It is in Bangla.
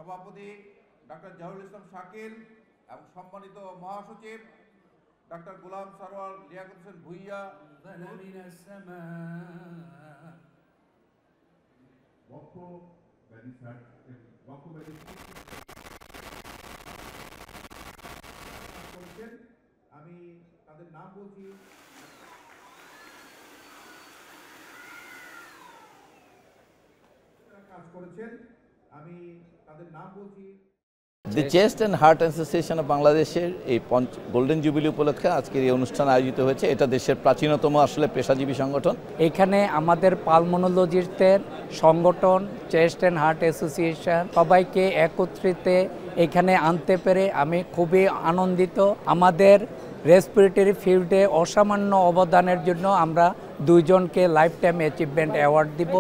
সভাপতি ডক্টর জাহুল ইসলাম শাকিল এবং সম্মানিত মহাসচিব ডক্টর গোলাম সরওয়ার লিয়াকত হোসেন ভুইয়া আমি তাদের নাম বলছি। কাজ করেছেন আমি তাদের নাম বলছি। দি chest and heart association of বাংলাদেশের এই গোল্ডেন জুবিলি উপলক্ষে আজকের এই অনুষ্ঠান আয়োজিত হয়েছে। এটা দেশের প্রাচীনতম আসলে পেশাজীবী সংগঠন। এখানে আমাদের পালমোনোলজিস্টদের সংগঠন চেস্ট অ্যান্ড হার্ট অ্যাসোসিয়েশন সবাইকে একত্রিত এখানে আনতে পেরে আমি খুবই আনন্দিত। আমাদের রেসপিরেটরি ফিল্ডে অসামান্য অবদানের জন্য আমরা দুইজনকে লাইফ টাইম অ্যাচিভমেন্ট অ্যাওয়ার্ড দিব।